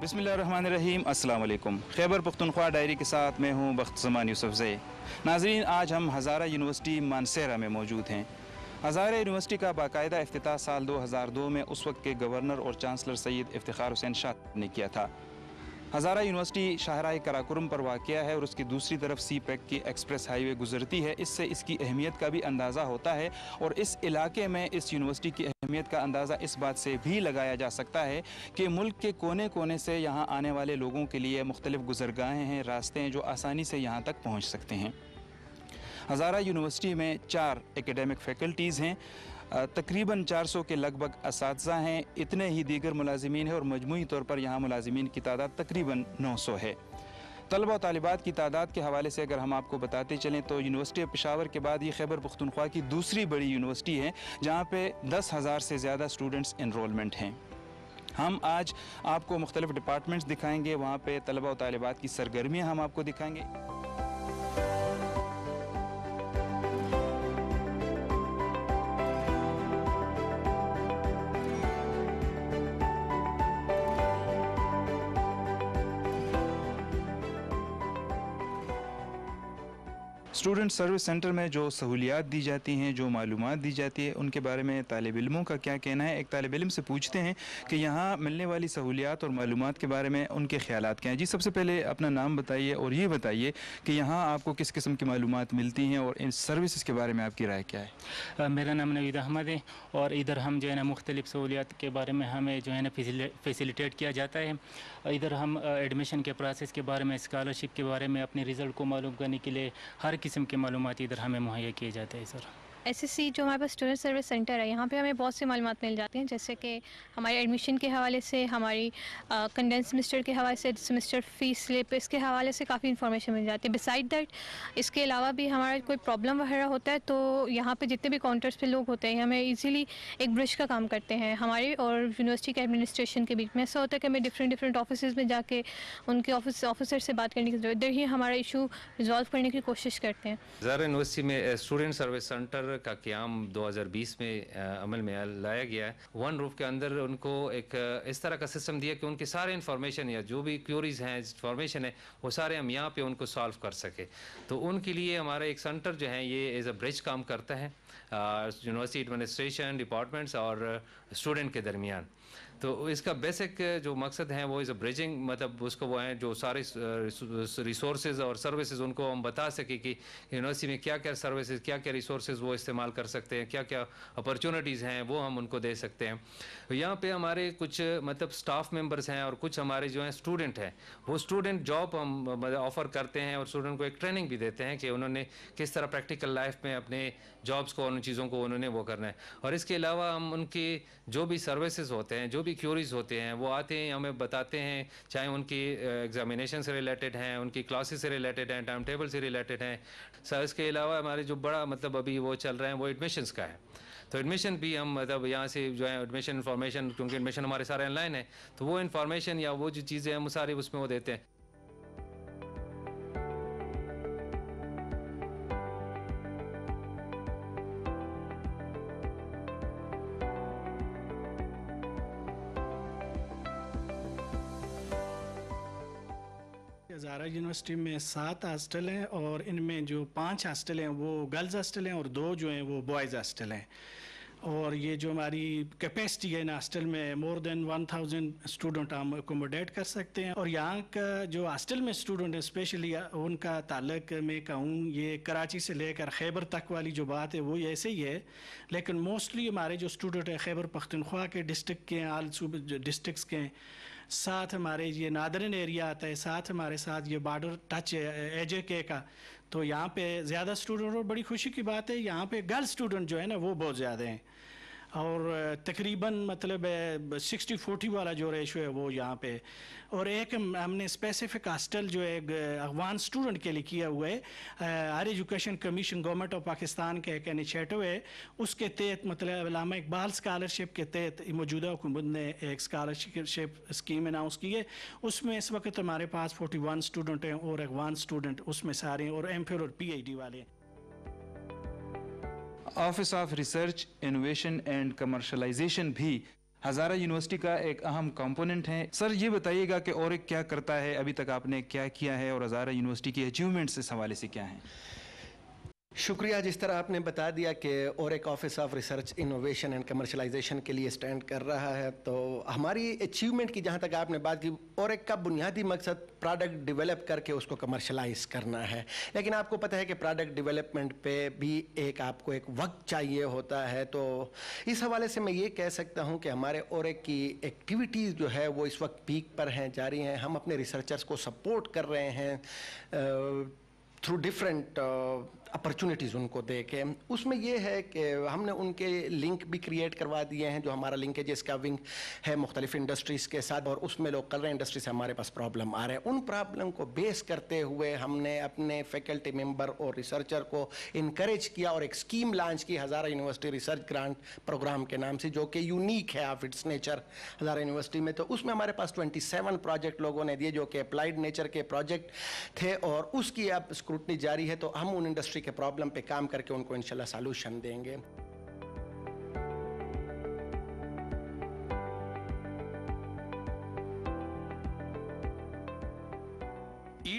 बिस्मिल्लाहिर्रहमानिर्रहीम, अस्सलाम वालेकुम। खैबर पख्तूनख्वा डायरी के साथ मैं हूँ बख्तज़मान यूसुफ़ज़ई। नाज़रीन, आज हम हज़ारा यूनिवर्सिटी मानसेरा में मौजूद हैं। हज़ारा यूनिवर्सिटी का बाकायदा इफ्तिताह साल 2002 में उस वक्त के गवर्नर और चांसलर सैयद इफ्तिखार हुसैन शाह ने किया था। हज़ारा यूनिवर्सिटी शाहराह कराकुरम पर वाक़िया है और उसकी दूसरी तरफ सी पैक की एक्सप्रेस हाईवे गुजरती है। इससे इसकी अहमियत का भी अंदाज़ा होता है और इस इलाके में इस यूनिवर्सिटी की अहमियत का अंदाज़ा इस बात से भी लगाया जा सकता है कि मुल्क के कोने कोने से यहाँ आने वाले लोगों के लिए मुख्तलिफ गुज़रगाहें हैं, रास्ते हैं जो आसानी से यहाँ तक पहुँच सकते हैं। हज़ारा यूनिवर्सिटी में 4 एकेडमिक फ़ैकल्टीज़ हैं, तकरीबन 400 के लगभग असातिज़ा हैं, इतने ही दीगर मुलाज़िमीन हैं और मजमूई तौर पर यहाँ मुलाज़िमीन की तादाद तकरीबन 900 है। तलबा और तालिबात की तादाद के हवाले से अगर हम आपको बताते चलें तो यूनिवर्सिटी ऑफ पेशावर के बाद ये खैबर पख्तूनख्वा की दूसरी बड़ी यूनिवर्सिटी है जहाँ पे 10,000 से ज़्यादा स्टूडेंट्स इनरोलमेंट हैं। हम आज आपको मुख्तलिफ डिपार्टमेंट्स दिखाएँगे, वहाँ पर तलबा और तालिबात की सरगर्मियाँ हम आपको दिखाएँगे। स्टूडेंट सर्विस सेंटर में जो सहूलियात दी जाती हैं, जो मालूमात दी जाती है, उनके बारे में तालिब इल्मों का क्या कहना है। एक तालिब इल्म से पूछते हैं कि यहाँ मिलने वाली सहूलियात और मालूमात के बारे में उनके ख्यालात क्या हैं। जी, सबसे पहले अपना नाम बताइए और ये बताइए कि यहाँ आपको किस किस्म की मालूमात मिलती हैं और इन सर्विसेज के बारे में आपकी राय क्या है। मेरा नाम नवीद अहमद है और इधर हम जो है ना मुख्तलिफ सहूलियात के बारे में हमें जो है ना फैसिलिटेट किया जाता है। इधर हम एडमिशन के प्रोसेस के बारे में, स्कॉलरशिप के बारे में, अपने रिज़ल्ट को मालूम करने के लिए हर किस्म के मालूमात इधर हमें मुहैया किए जाते हैं। सर, SSC जो हमारे पास स्टूडेंट सर्विस सेंटर है, यहाँ पे हमें बहुत सी मालूमात मिल जाती हैं, जैसे कि हमारे एडमिशन के हवाले से, हमारी कंडेंस सेमेस्टर के हवाले से, सेमेस्टर फीस स्लिप, इसके हवाले से काफ़ी इन्फॉर्मेशन मिल जाती है। बिसाइड दैट इसके अलावा भी हमारा कोई प्रॉब्लम वगैरह होता है तो यहाँ पे जितने भी काउंटर्स पे लोग होते हैं हमें ईज़िली एक ब्रिज का काम करते हैं। हमारे और यूनिवर्सिटी के एडमिनिस्ट्रेशन के बीच में ऐसा होता है कि हमें डिफरेंट ऑफिस में जाके उनके ऑफिसर से बात करने की ज़रूरत, इधर ही हमारा इशू रिजॉल्व करने की कोशिश करते हैं। हज़ारा यूनिवर्सिटी में स्टूडेंट सर्विस सेंटर का क़याम 2020 में अमल में लाया गया है। वन रूफ के अंदर उनको एक इस तरह का सिस्टम दिया कि उनके सारे इन्फॉर्मेशन या जो भी क्यूरीज हैं, इन्फॉर्मेशन है, वो सारे हम यहाँ पे उनको सॉल्व कर सके। तो उनके लिए हमारा एक सेंटर जो है ये एज अ ब्रिज काम करता है यूनिवर्सिटी एडमिनिस्ट्रेशन, डिपार्टमेंट्स और स्टूडेंट के दरमियान। तो इसका बेसिक जो मकसद है वो इज़ अ ब्रिजिंग, मतलब उसको वो है जो सारे रिसोर्सेज और सर्विसेज उनको हम बता सके कि यूनिवर्सिटी में क्या क्या सर्विसेज, क्या क्या रिसोर्सेज वो इस्तेमाल कर सकते हैं, क्या क्या अपॉर्चुनिटीज़ हैं वो हम उनको दे सकते हैं। यहाँ पे हमारे कुछ मतलब स्टाफ मेंबर्स हैं और कुछ हमारे जो हैं स्टूडेंट हैं, वो स्टूडेंट जॉब हम ऑफ़र करते हैं और स्टूडेंट को एक ट्रेनिंग भी देते हैं कि उन्होंने किस तरह प्रैक्टिकल लाइफ में अपने जॉब्स को, उन चीज़ों को उन्होंने वो करना है। और इसके अलावा हम उनके जो भी सर्विसेज होते हैं, जो भी क्यूरीज होते हैं, वो आते हैं हमें बताते हैं, चाहे उनकी एग्जामिनेशन से रिलेटेड हैं, उनकी क्लासेस से रिलेटेड हैं, टाइम टेबल से रिलेटेड हैं। सर, इसके अलावा हमारे जो बड़ा मतलब अभी वो चल रहे हैं वो एडमिशन्स का है। तो एडमिशन भी हम मतलब यहाँ से जो है एडमिशन इन्फॉर्मेशन, क्योंकि एडमिशन हमारे सारे ऑनलाइन है, तो वो इन्फॉर्मेशन या वो जो चीज़ें हैं वो सारी उसमें वो देते हैं। हज़ारा यूनिवर्सिटी में 7 हॉस्टल हैं और इनमें जो 5 हॉस्टल हैं वो गर्ल्स हॉस्टल हैं और 2 जो हैं वो बॉयज़ हॉस्टल हैं। और ये जो हमारी कैपेसिटी है इन हॉस्टल में मोर देन 1000 स्टूडेंट हम अकोमोडेट कर सकते हैं। और यहाँ का जो हॉस्टल में स्टूडेंट है स्पेशली उनका ताल्लुक मैं कहूँ ये कराची से लेकर खैबर तक वाली जो बात है वो ऐसे ही है, लेकिन मोस्टली हमारे जो स्टूडेंट है खैबर पख्तूनख्वा के डिस्ट्रिक्ट के, आल सूबे डिस्ट्रिक्स के, साथ हमारे ये नादरन एरिया आता है, साथ हमारे साथ ये बॉर्डर टच है AJK का। तो यहाँ पे ज़्यादा स्टूडेंट, और बड़ी खुशी की बात है यहाँ पे गर्ल्स स्टूडेंट जो है ना वो बहुत ज़्यादा हैं और तकरीबन मतलब 60-40 वाला जो रेशो है वो यहाँ पे। और एक हमने स्पेसिफिक हॉस्टल जो है अफगान स्टूडेंट के लिए किया हुआ है, higher education commission government of Pakistan का एक इनिशिएटिव है, उसके तहत मतलब अल्लामा इकबाल स्कॉलरशिप के तहत मौजूदा हुकूमत ने एक स्कॉलरशिप स्कीम अनाउंस की है। उसमें इस वक्त हमारे पास 41 स्टूडेंट हैं और अफगान स्टूडेंट उसमें सारे हैं और MPhil और PhD वाले हैं। Office of research, innovation and commercialisation भी हज़ारा यूनिवर्सिटी का एक अहम कंपोनेंट है। सर ये बताइएगा कि OREC क्या करता है, अभी तक आपने क्या किया है और हज़ारा यूनिवर्सिटी की अचीवमेंट्स इस हवाले से क्या हैं? शुक्रिया। जिस तरह आपने बता दिया कि OREC office of research innovation and commercialisation के लिए स्टैंड कर रहा है, तो हमारी अचीवमेंट की जहाँ तक आपने बात की, OREC का बुनियादी मकसद प्रोडक्ट डेवलप करके उसको कमर्शलाइज करना है। लेकिन आपको पता है कि प्रोडक्ट डेवलपमेंट पे भी आपको एक वक्त चाहिए होता है। तो इस हवाले से मैं ये कह सकता हूँ कि हमारे OREC की एक्टिविटीज़ जो है वो इस वक्त पीक पर हैं, जारी हैं। हम अपने रिसर्चर्स को सपोर्ट कर रहे हैं थ्रू डिफरेंट अपॉर्चुनिटीज़ उनको दे के। उसमें ये है कि हमने उनके लिंक भी क्रिएट करवा दिए हैं, जो हमारा लिंकेजेस का विंग है मुख्तलिफ इंडस्ट्रीज़ के साथ, और उसमें लोग कर रहे हैं इंडस्ट्री से हमारे पास प्रॉब्लम आ रहे हैं। उन प्रॉब्लम को बेस करते हुए हमने अपने फैकल्टी मेंबर और रिसर्चर को इनकरेज किया और एक स्कीम लॉन्च की हज़ारा यूनिवर्सिटी रिसर्च ग्रांट प्रोग्राम के नाम से, जो कि यूनिक है of its nature Hazara university में। तो उसमें हमारे पास 27 प्रोजेक्ट लोगों ने दिए जो कि अप्लाइड नेचर के प्रोजेक्ट थे, और उसकी अब स्क्रूटनी जारी है। तो हम उन इंडस्ट्री के प्रॉब्लम पे काम करके उनको इंशाल्लाह सॉल्यूशन देंगे।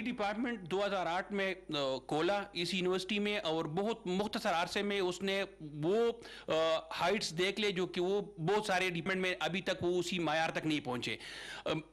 डिपार्टमेंट 2008 में खोला इस यूनिवर्सिटी में, और बहुत मुख्तसर अरसे में उसने वो हाइट्स देख ले जो कि वो बहुत सारे डिपार्टमेंट में अभी तक वो उसी मायार तक नहीं पहुंचे।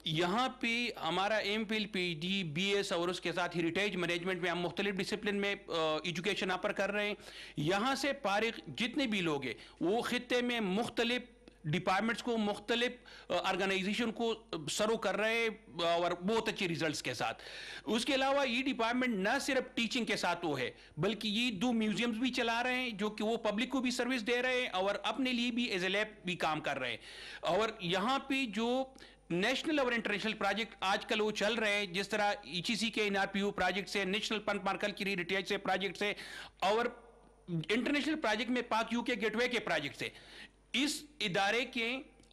यहाँ पे हमारा MPhil PhD BS और उसके साथ हेरिटेज मैनेजमेंट में हम मुख्तलिफ डिसिप्लिन में एजुकेशन ऑफर कर रहे हैं। यहाँ से फारिग जितने भी लोग हैं वो खित्ते में मुख्तलिफ डिपार्टमेंट्स को, मुख्तलिफ ऑर्गेनाइजेशन को सर्व कर रहे हैं और बहुत अच्छे रिजल्ट्स के साथ। उसके अलावा ये डिपार्टमेंट न सिर्फ टीचिंग के साथ वो है, बल्कि ये 2 म्यूजियम्स भी चला रहे हैं जो कि वो पब्लिक को भी सर्विस दे रहे हैं और अपने लिए भी एज ए लैब भी काम कर रहे हैं। और यहाँ पे जो नेशनल और इंटरनेशनल प्रोजेक्ट आजकल वो चल रहे हैं, जिस तरह ECC के NRPU प्रोजेक्ट से, नेशनल पन मार्कल की हेरिटेज से प्रोजेक्ट से, और इंटरनेशनल प्रोजेक्ट में पाक UK गेटवे के प्रोजेक्ट से, इस इदारे के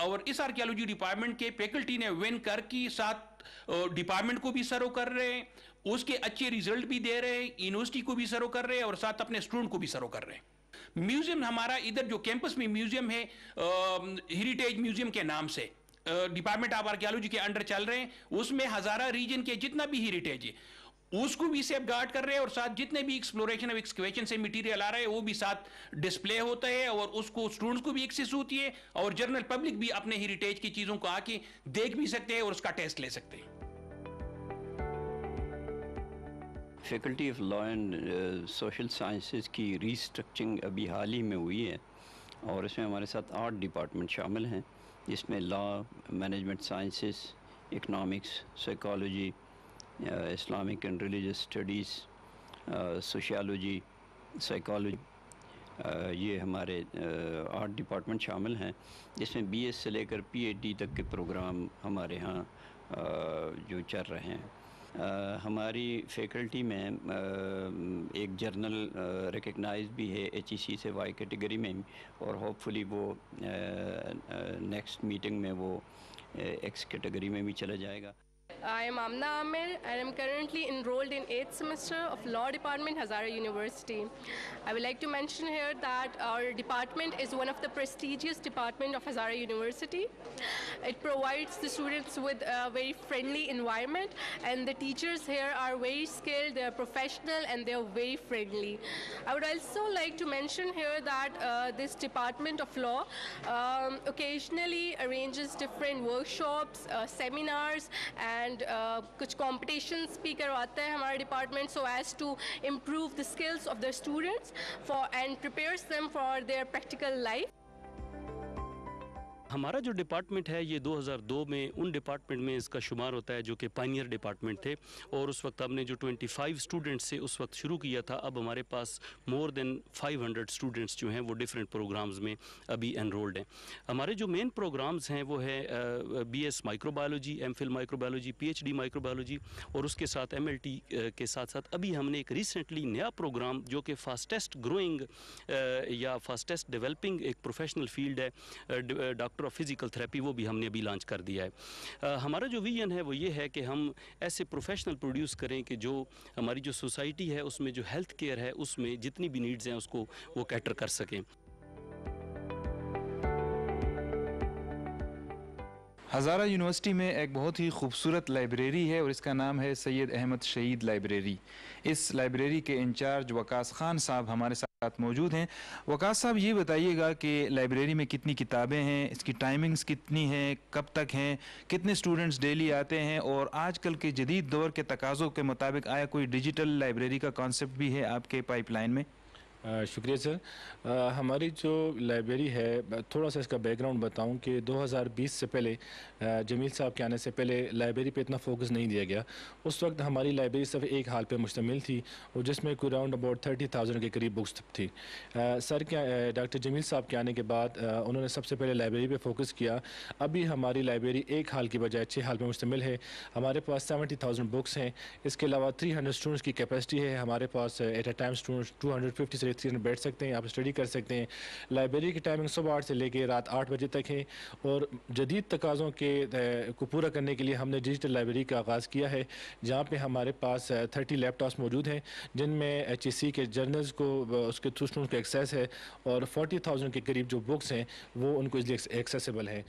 और इस आर्कियोलॉजी डिपार्टमेंट के फैकल्टी ने विन कर की साथ डिपार्टमेंट को भी सर्व कर रहे हैं, उसके अच्छे रिजल्ट भी दे रहे हैं, यूनिवर्सिटी को भी सर्व कर रहे हैं और साथ अपने स्टूडेंट को भी सर्व कर रहे हैं। म्यूजियम हमारा इधर जो कैंपस में म्यूजियम है हेरिटेज म्यूजियम के नाम से डिपार्टमेंट ऑफ आर्कियोलॉजी के अंडर चल रहे हैं। उसमें हज़ारा रीजन के जितना भी हेरिटेज है उसको भी सेफ गार्ड कर रहे हैं, और साथ जितने भी एक्सप्लोरेशन और एक्सकवेशन से मटेरियल आ रहा है वो भी साथ डिस्प्ले होता है और उसको स्टूडेंट्स को भी एक्सेस होती है, और जनरल पब्लिक भी अपने हेरिटेज की चीज़ों को आके देख भी सकते हैं और उसका टेस्ट ले सकते हैं। Faculty of law and social sciences की रीस्ट्रक्चरिंग अभी हाल ही में हुई है, और इसमें हमारे साथ 8 डिपार्टमेंट शामिल हैं, जिसमें law, management sciences, economics, psychology, Islamic and religious studies, sociology, psychology, ये हमारे 8 डिपार्टमेंट शामिल हैं, जिसमें BS से लेकर PhD तक के प्रोग्राम हमारे यहाँ जो चल रहे हैं। हमारी फैकल्टी में एक जर्नल रिकग्नाइज भी है HEC से Y कैटेगरी में, और होपफुली वो नेक्स्ट मीटिंग में वो X कैटेगरी में भी चला जाएगा। I am Amna Amir and I am currently enrolled in 8th semester of Law Department, Hazara University. I would like to mention here that our department is one of the prestigious department of Hazara University. It provides the students with a very friendly environment, and the teachers here are very skilled, they are professional, and they are very friendly. I would also like to mention here that this department of law occasionally arranges different workshops, seminars, and कुछ competitions भी करवाता है हमारा department, so as to improve the skills of the students and prepares them for their practical life. हमारा जो department है ये 2002 में उन डिपार्टमेंट में इसका शुमार होता है जो कि पायनियर डिपार्टमेंट थे, और उस वक्त हमने जो 25 स्टूडेंट्स से उस वक्त शुरू किया था, अब हमारे पास मोर देन 500 स्टूडेंट्स जो हैं वो डिफरेंट प्रोग्राम्स में अभी एनरोल्ड हैं। हमारे जो मेन प्रोग्राम्स हैं वो है BS microbiology, MPhil microbiology, PhD microbiology, और उसके साथ MLT के साथ साथ अभी हमने एक रिसेंटली नया प्रोग्राम जो कि फास्टेस्ट ग्रोइंग या फास्टेस्ट डेवलपिंग एक प्रोफेशनल फील्ड है, डॉक्टर ऑफ फिजिकल थेरेपी, वो भी हमने अभी लॉन्च कर दिया है। हमारा जो विजन है वो ये है कि हम ऐसे प्रोफेशनल प्रोड्यूस करें कि जो हमारी जो सोसाइटी है उसमें जो हेल्थ केयर है उसमें जितनी भी नीड्स हैं उसको वो कैटर कर सकें। हज़ारा यूनिवर्सिटी में एक बहुत ही खूबसूरत लाइब्रेरी है और इसका नाम है सैयद अहमद शहीद लाइब्रेरी। इस लाइब्रेरी के इंचार्ज वकास खान साहब हमारे साथ मौजूद हैं। वकास साहब, ये बताइएगा कि लाइब्रेरी में कितनी किताबें हैं, इसकी टाइमिंग्स कितनी हैं, कब तक हैं, कितने स्टूडेंट्स डेली आते हैं और आजकल के जदीद दौर के तकाज़ों के मुताबिक आया कोई डिजिटल लाइब्रेरी का कॉन्सेप्ट भी है आपके पाइपलाइन में? शुक्रिया सर। हमारी जो लाइब्रेरी है, थोड़ा सा इसका बैकग्राउंड बताऊं कि 2020 से पहले जमील साहब के आने से पहले लाइब्रेरी पे इतना फोकस नहीं दिया गया। उस वक्त हमारी लाइब्रेरी सिर्फ एक हाल पे मुश्तमिल थी और जिसमें कोई राउंड अबाउट 30,000 के करीब बुक्स थी। सर के डॉक्टर जमील साहब के आने के बाद उन्होंने सबसे पहले लाइब्रेरी पे फोकस किया। अभी हमारी लाइब्रेरी एक हाल की बजाय 6 हाल पे मुश्तमिल है। हमारे पास 70,000 बुक्स हैं। इसके अलावा 300 स्टूडेंट्स की कैपेसिटी है। हमारे पास एट अ टाइम स्टूडेंट्स 250 से 300 बैठ सकते हैं, आप स्टडी कर सकते हैं। लाइब्रेरी की टाइमिंग सुबह 8 से लेकर रात 8 बजे तक है और जदीद तकाज़ों के को पूरा करने के लिए हमने डिजिटल लाइब्रेरी का आगाज़ किया है, जहाँ पे हमारे पास 30 लैपटॉप्स मौजूद हैं जिनमें HEC के जर्नल्स को उसके थ्रू स्टूडेंट्स को एक्सेस है और 40,000 के करीब जो बुक्स हैं वो उनको इसलिए एक्सेसिबल हैं।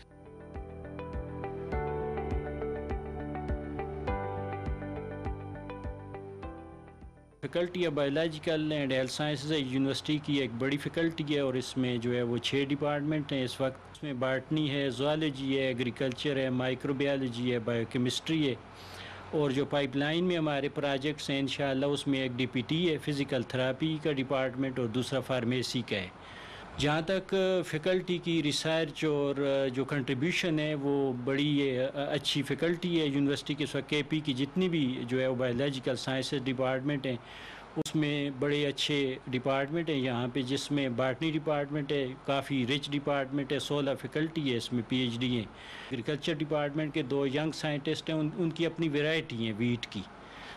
Faculty of biological and health sciences university की एक बड़ी फैकल्टी है और इसमें जो है वो 6 डिपार्टमेंट हैं इस वक्त। इसमें बॉटनी है, ज़ूलॉजी है, एग्रीकल्चर है, माइक्रोबायोलॉजी है, बायोकेमिस्ट्री है और जो पाइपलाइन में हमारे प्रोजेक्ट्स हैं इंशाअल्लाह उसमें एक DPT है, फ़िज़िकल थेरेपी का डिपार्टमेंट और दूसरा फार्मेसी का है। जहाँ तक फ़ैकल्टी की रिसर्च और जो कंट्रीब्यूशन है वो बड़ी अच्छी फ़ैकल्टी है यूनिवर्सिटी के। KP की जितनी भी जो है वो बायोलॉजिकल साइंसेज डिपार्टमेंट हैं उसमें बड़े अच्छे डिपार्टमेंट हैं यहाँ पे, जिसमें बॉटनी डिपार्टमेंट है, काफ़ी रिच डिपार्टमेंट है, 16 फैकल्टी है इसमें, PhD हैं। एग्रीकल्चर डिपार्टमेंट के 2 यंग साइंटिस्ट हैं, उनकी अपनी वैरायटी है वीट की,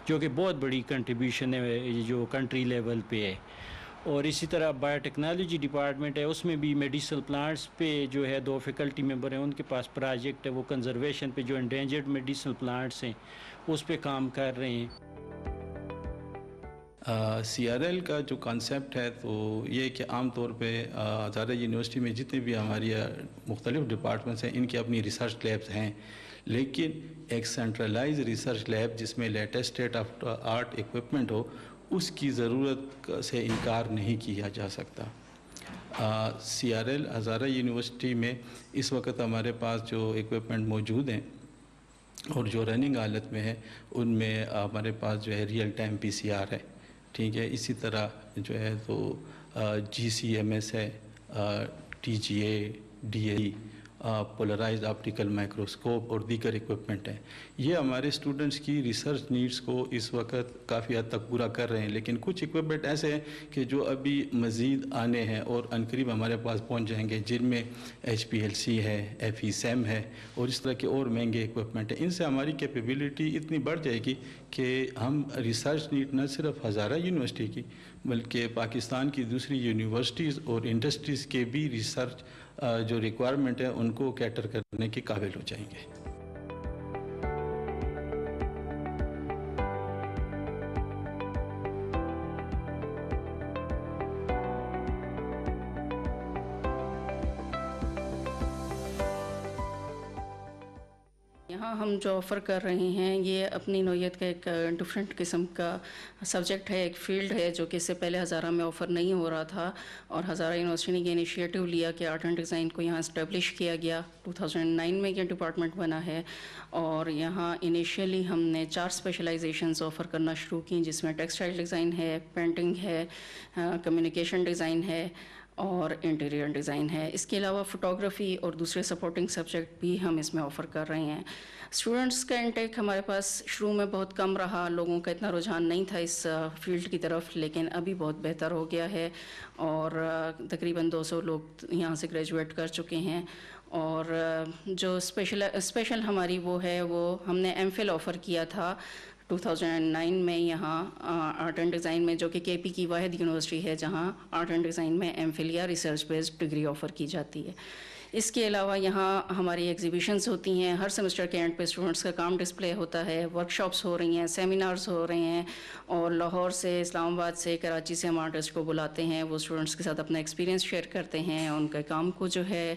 जो कि बहुत बड़ी कंट्रीब्यूशन है जो कंट्री लेवल पे है। और इसी तरह बायोटेक्नोलॉजी डिपार्टमेंट है, उसमें भी मेडिसिनल प्लांट्स पे जो है 2 फैकल्टी मेंबर हैं, उनके पास प्रोजेक्ट है, वो कंजर्वेशन पे जो एंडेंजर्ड मेडिसिनल प्लांट्स हैं उस पे काम कर रहे हैं। CRL का जो कॉन्सेप्ट है तो ये कि आम तौर पे हज़ारा यूनिवर्सिटी में जितने भी हमारी मुख्तलिफ डिपार्टमेंट्स हैं इनकी अपनी रिसर्च लैब्स हैं, लेकिन एक सेंट्रलाइज रिसर्च लैब जिसमें latest state of art equipment हो उसकी ज़रूरत से इनकार नहीं किया जा सकता। CRL हज़ारा यूनिवर्सिटी में इस वक्त हमारे पास जो इक्विपमेंट मौजूद हैं और जो रनिंग हालत में है उनमें हमारे पास जो है रियल टाइम PCR है, ठीक है। इसी तरह जो है तो GCMS है, TGA, DAE, polarize optical microscope और दीगर इक्विपमेंट हैं। ये हमारे स्टूडेंट्स की रिसर्च नीड्स को इस वक्त काफ़ी हद तक पूरा कर रहे हैं, लेकिन कुछ इक्विपमेंट ऐसे हैं कि जो अभी मज़ीद आने हैं और अनकरीब हमारे पास पहुंच जाएंगे, जिनमें HPLC है, FESEM है और इस तरह के और महंगे इक्विपमेंट हैं। इनसे हमारी कैपेबिलिटी इतनी बढ़ जाएगी कि हम रिसर्च नीड न सिर्फ हज़ारा यूनिवर्सिटी की बल्कि पाकिस्तान की दूसरी यूनिवर्सिटीज़ और इंडस्ट्रीज़ के भी रिसर्च जो रिक्वायरमेंट है उनको कैटर करने के काबिल हो जाएंगे। यहाँ हम जो ऑफ़र कर रहे हैं ये अपनी नौयत का एक डिफरेंट किस्म का सब्जेक्ट है, एक फ़ील्ड है जो कि इससे पहले हज़ारा में ऑफ़र नहीं हो रहा था और हज़ारा यूनिवर्सिटी ने ये इनिशिएटिव लिया कि आर्ट एंड डिज़ाइन को यहाँ इस्टेब्लिश किया गया। 2009 में ये डिपार्टमेंट बना है और यहाँ इनिशियली हमने 4 स्पेशलाइजेशंस ऑफ़र करना शुरू की, जिसमें टेक्सटाइल डिज़ाइन है, पेंटिंग है, कम्युनिकेशन डिज़ाइन है और इंटीरियर डिज़ाइन है। इसके अलावा फ़ोटोग्राफ़ी और दूसरे सपोर्टिंग सब्जेक्ट भी हम इसमें ऑफ़र कर रहे हैं। स्टूडेंट्स का इंटेक हमारे पास शुरू में बहुत कम रहा, लोगों का इतना रुझान नहीं था इस फील्ड की तरफ, लेकिन अभी बहुत बेहतर हो गया है और तकरीबन 200 लोग यहाँ से ग्रेजुएट कर चुके हैं। और जो स्पेशल हमारी वो है, वो हमने MPhil ऑफ़र किया था 2009 में यहाँ आर्ट एंड डिज़ाइन में, जो कि KP की वाहिद यूनिवर्सिटी है जहाँ आर्ट एंड डिज़ाइन में MPhil या रिसर्च बेस्ड डिग्री ऑफ़र की जाती है। اس کے علاوہ یہاں ہماری ایگزیبیشنز ہوتی ہیں، ہر سیمسٹر کے اینڈ پہ اسٹوڈنٹس کا کام ڈسپلے ہوتا ہے، ورک شاپس ہو رہی ہیں، سیمینارز ہو رہے ہیں، اور لاہور سے، اسلام آباد سے، کراچی سے ہم آرٹسٹ کو بلاتے ہیں، وہ اسٹوڈنٹس کے ساتھ اپنا ایکسپیرینس شیئر کرتے ہیں، ان کے کام کو جو ہے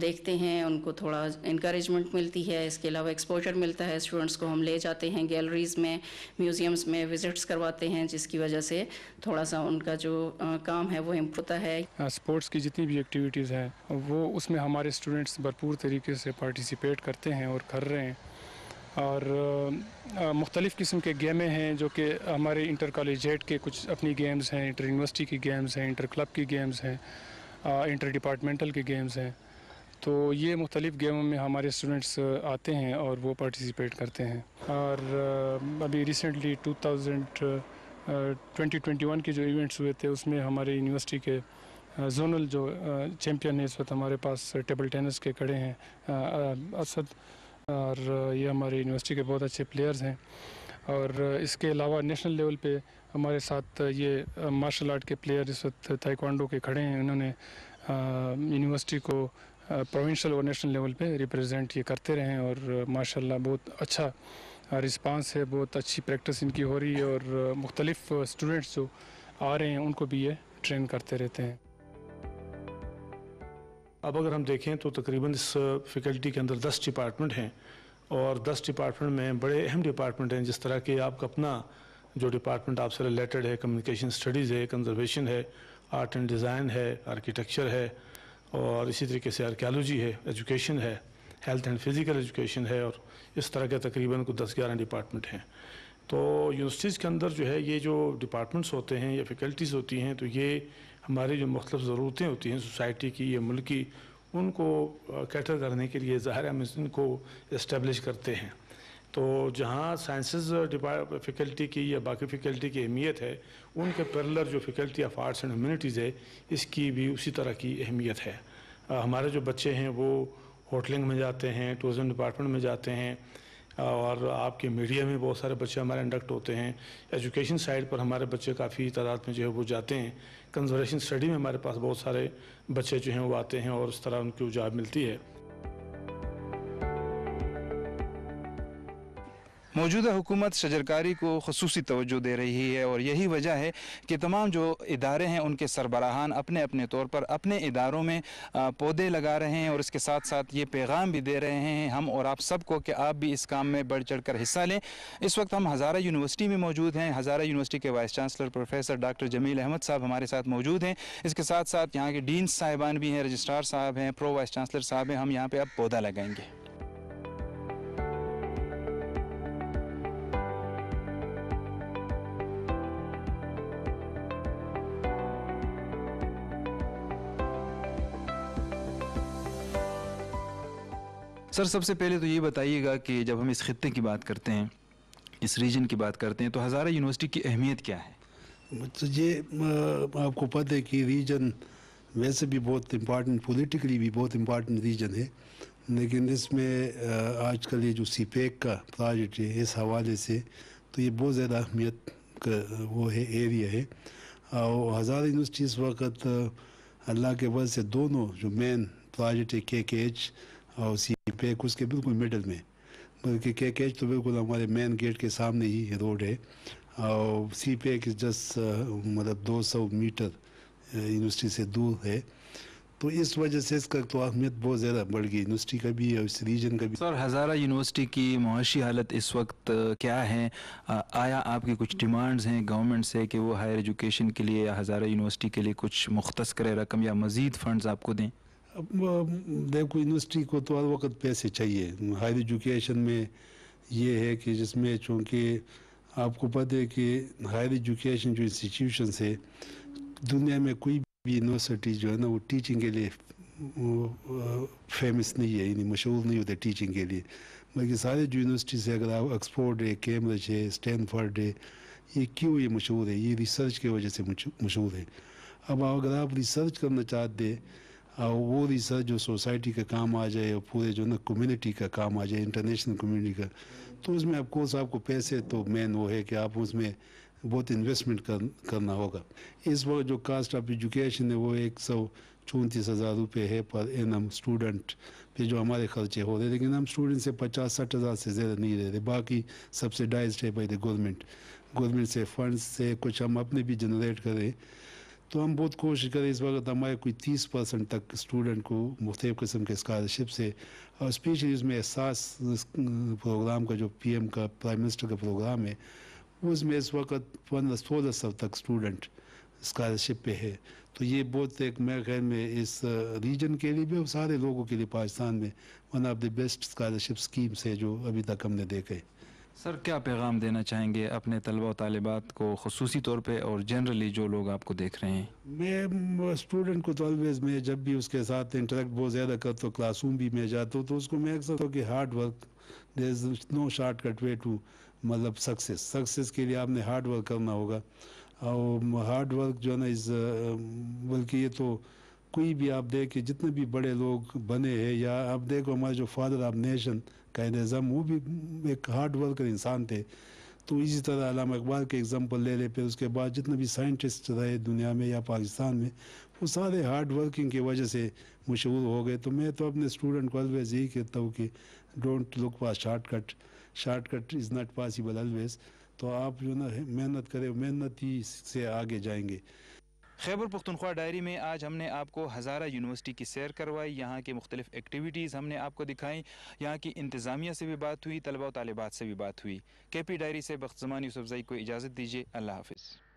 دیکھتے ہیں، ان کو تھوڑا انکریجمنٹ ملتی ہے، اس کے علاوہ ایکسپوجر ملتا ہے اسٹوڈنٹس کو، ہم لے جاتے ہیں گیلریز میں، میوزیمز میں وزٹس کرواتے ہیں، جس کی وجہ سے تھوڑا سا ان کا جو کام ہے وہ امپروو ہوتا ہے۔ اسپورٹس کی جتنی بھی ایکٹیویٹیز ہیں وہ اس میں ہمارے اسٹوڈنٹس بھرپور طریقے سے پارٹیسپیٹ کرتے ہیں اور کر رہے ہیں، اور مختلف قسم کے گیمیں ہیں جو کہ ہمارے انٹر کالجیٹ کے کچھ اپنی گیمز ہیں، انٹر یونیورسٹی کی گیمز ہیں، انٹر کلب کی گیمز ہیں، انٹر ڈپارٹمنٹل کی گیمز ہیں، تو یہ مختلف گیموں میں ہمارے اسٹوڈنٹس آتے ہیں اور وہ پارٹیسپیٹ کرتے ہیں۔ اور ابھی ریسنٹلی 2021 کے جو ایونٹس ہوئے تھے اس میں ہمارے یونیورسٹی کے زونل جو چیمپئن ہیں اس وقت ہمارے پاس ٹیبل ٹینس کے کھڑے ہیں اسد، اور یہ ہمارے یونیورسٹی کے بہت اچھے پلیئرز ہیں۔ اور اس کے علاوہ نیشنل لیول پہ ہمارے ساتھ یہ مارشل آرٹ کے پلیئر اس وقت تائیکوانڈو کے کھڑے ہیں، انہوں نے یونیورسٹی کو پروونشل اور نیشنل لیول پہ ریپرزینٹ یہ کرتے رہے ہیں، اور ماشاءاللہ بہت اچھا رسپانس ہے، بہت اچھی پریکٹس ان کی ہو رہی ہے، اور مختلف اسٹوڈنٹس جو آ رہے ہیں ان کو بھی یہ ٹرین کرتے رہتے ہیں۔ اب اگر ہم دیکھیں تو تقریباً اس فیکلٹی کے اندر 10 ڈپارٹمنٹ ہیں، اور 10 ڈپارٹمنٹ میں بڑے اہم ڈپارٹمنٹ ہیں، جس طرح کہ آپ کا اپنا جو ڈپارٹمنٹ آپ سے ریلیٹڈ ہے، کمیونیکیشن اسٹڈیز ہے، کنزرویشن ہے، آرٹ اینڈ ڈیزائن ہے، آرکیٹیکچر ہے، اور اسی طریقے سے آرکیالوجی ہے، ایجوکیشن ہے، ہیلتھ اینڈ فزیکل ایجوکیشن ہے، اور اس طرح کے تقریباً 10-11 ڈپارٹمنٹ ہیں۔ تو یونیورسٹیز کے اندر جو ہے یہ جو ڈپارٹمنٹس ہوتے ہیں یا فیکلٹیز ہوتی ہیں، تو یہ ہماری جو مختلف ضرورتیں ہوتی ہیں سوسائٹی کی یا ملک کی، ان کو کیٹر کرنے کے لیے ظاہر ہم ان کو اسٹیبلش کرتے ہیں۔ تو جہاں سائنسز فیکلٹی کی یا باقی فیکلٹی کی اہمیت ہے، ان کے پیرلر جو faculty of arts and humanities ہے اس کی بھی اسی طرح کی اہمیت ہے۔ ہمارے جو بچے ہیں وہ ہوٹلنگ میں جاتے ہیں، ٹورزم ڈپارٹمنٹ میں جاتے ہیں، اور آپ کے میڈیا میں بہت سارے بچے ہمارے انڈکٹ ہوتے ہیں، ایجوکیشن سائڈ پر ہمارے بچے کافی تعداد میں جو ہے وہ جاتے ہیں، کنزرویشن اسٹڈی میں ہمارے پاس بہت سارے بچے جو ہیں وہ آتے ہیں، اور اس طرح ان کی جاب ملتی ہے۔ موجودہ حکومت شجرکاری کو خصوصی توجہ دے رہی ہے، اور یہی وجہ ہے کہ تمام جو ادارے ہیں ان کے سربراہان اپنے اپنے طور پر اپنے اداروں میں پودے لگا رہے ہیں، اور اس کے ساتھ ساتھ یہ پیغام بھی دے رہے ہیں ہم اور آپ سب کو کہ آپ بھی اس کام میں بڑھ چڑھ کر حصہ لیں۔ اس وقت ہم ہزارہ یونیورسٹی میں موجود ہیں، ہزارہ یونیورسٹی کے وائس چانسلر پروفیسر ڈاکٹر جمیل احمد صاحب ہمارے ساتھ موجود ہیں، اس کے ساتھ ساتھ یہاں کے ڈینس صاحبان بھی ہیں، رجسٹرار صاحب ہیں، پرو وائس چانسلر صاحب ہیں۔ ہم یہاں پہ اب پودا لگائیں گے۔ سر سب سے پہلے تو یہ بتائیے گا کہ جب ہم اس خطے کی بات کرتے ہیں، اس ریجن کی بات کرتے ہیں، تو ہزارہ یونیورسٹی کی اہمیت کیا ہے؟ یہ آپ کو پتہ ہے کہ ریجن ویسے بھی بہت امپارٹنٹ، پولیٹیکلی بھی بہت امپارٹنٹ ریجن ہے، لیکن اس میں آج کل یہ جو سی پیک کا پروجیکٹ ہے اس حوالے سے تو یہ بہت زیادہ اہمیت کا وہ ہے ایریا ہے، اور ہزارہ یونیورسٹی اس وقت اللہ کے وجہ سے دونوں جو مین پروجیکٹ ہے KKH اور سی پیک اس کے بالکل مڈل میں، بلکہ KKH تو بالکل ہمارے مین گیٹ کے سامنے ہی روڈ ہے، اور سی پیک جسٹ مطلب 200 میٹر یونیورسٹی سے دور ہے، تو اس وجہ سے اس کا تو اہمیت بہت زیادہ بڑھ گئی یونیورسٹی کا بھی اور اس ریجن کا بھی۔ سر ہزارہ یونیورسٹی کی معاشی حالت اس وقت کیا ہے؟ آیا آپ کی کچھ ڈیمانڈز ہیں گورنمنٹ سے کہ وہ ہائر ایجوکیشن کے لیے یا ہزارہ یونیورسٹی کے لیے کچھ مختص کرے رقم یا مزید فنڈز آپ کو دیں؟ دیکھو یونیورسٹی کو تو ہر وقت پیسے چاہیے، ہائر ایجوکیشن میں یہ ہے کہ جس میں چونکہ آپ کو پتہ ہے کہ ہائر ایجوکیشن جو انسٹیٹیوشنس ہے دنیا میں کوئی بھی یونیورسٹی جو ہے نا وہ ٹیچنگ کے لیے فیمس نہیں ہے، یعنی مشہور نہیں ہوتے ٹیچنگ کے لیے، بلکہ سارے جو یونیورسٹیز ہے اگر آپ آکسفورڈ ہے، کیمبرج ہے، اسٹینفورڈ ہے، یہ کیوں یہ مشہور ہے؟ یہ ریسرچ کی وجہ سے مشہور ہے۔ اب اگر آپ ریسرچ کرنا چاہتے اور وہ ریسرچ جو سوسائٹی کا کام آ جائے اور پورے جو نا کمیونٹی کا کام آ جائے، انٹرنیشنل کمیونٹی کا، تو اس میں آف کورس آپ کو پیسے تو مین وہ ہے کہ آپ اس میں بہت انویسٹمنٹ کرنا ہوگا۔ اس وقت جو کاسٹ آف ایجوکیشن ہے وہ 34,000 रुपये है पर एनम स्टूडेंट पे जो हमारे खर्चे हो रहे, लेकिन हम स्टूडेंट से 50-60 हज़ार से ज़्यादा नहीं ले रहे, बाकी सब्सिडाइज्ड है बाई द गवर्नमेंट से फंड्स से कुछ हम अपने भी जनरेट करें। तो हम बहुत कोशिश करें, इस वक्त हमारे कोई 30% तक स्टूडेंट को मुख्तलिफ़ किस्म के स्कॉलरशिप से, और स्पेशली उसमें एहसास प्रोग्राम का जो PM का प्राइम मिनिस्टर का प्रोग्राम है, उसमें इस वक्त 1500-1600 तक स्टूडेंट स्कॉलरशिप पे है। तो ये बहुत एक मेरे ख्याल में इस रीजन के लिए भी और सारे लोगों के लिए पाकिस्तान में one of the best scholarship schemes है जो अभी तक हमने देखे। सर, क्या पैगाम देना चाहेंगे अपने तलबा और तालिबात को ख़ुसूसी तौर पे और जनरली जो लोग आपको देख रहे हैं? मैं स्टूडेंट को तो ऑलवेज मैं जब भी उसके साथ इंटरेक्ट बहुत ज़्यादा करता हूँ, क्लासरूम भी मैं जाता हूँ, तो उसको मैं अक्सर कि hard work, there is no shortcut way to मतलब सक्सेस के लिए आपने हार्ड वर्क करना होगा। और हार्ड वर्क जो है ना बल्कि ये तो कोई भी आप देखें जितने भी बड़े लोग बने हैं, या आप देखो हमारे जो फादर ऑफ नेशन कायद आज़म, वो भी एक हार्ड वर्कर इंसान थे। तो इसी तरह अल्लामा इकबाल के एग्जांपल ले ले, फिर उसके बाद जितने भी साइंटिस्ट रहे दुनिया में या पाकिस्तान में, वो सारे हार्ड वर्किंग की वजह से मशहूर हो गए। तो मैं तो अपने स्टूडेंट को ऑलवेज यही कहता हूँ कि don't look for shortcut is not possible always. तो आप जो ना मेहनत करें, मेहनत ही से आगे जाएंगे। खैबर पख्तूनख्वा डायरी में आज हमने आपको हज़ारा यूनिवर्सिटी की सैर करवाई, यहाँ की मुख्तलिफ एक्टिविटीज़ हमने आपको दिखाई, यहाँ की इंतज़ामिया से भी बात हुई, तलबा और तालिबात से भी बात हुई। KP डायरी से बख्त ज़मान यूसुफज़ई को इजाज़त दीजिए। अल्लाह हाफ़िज़।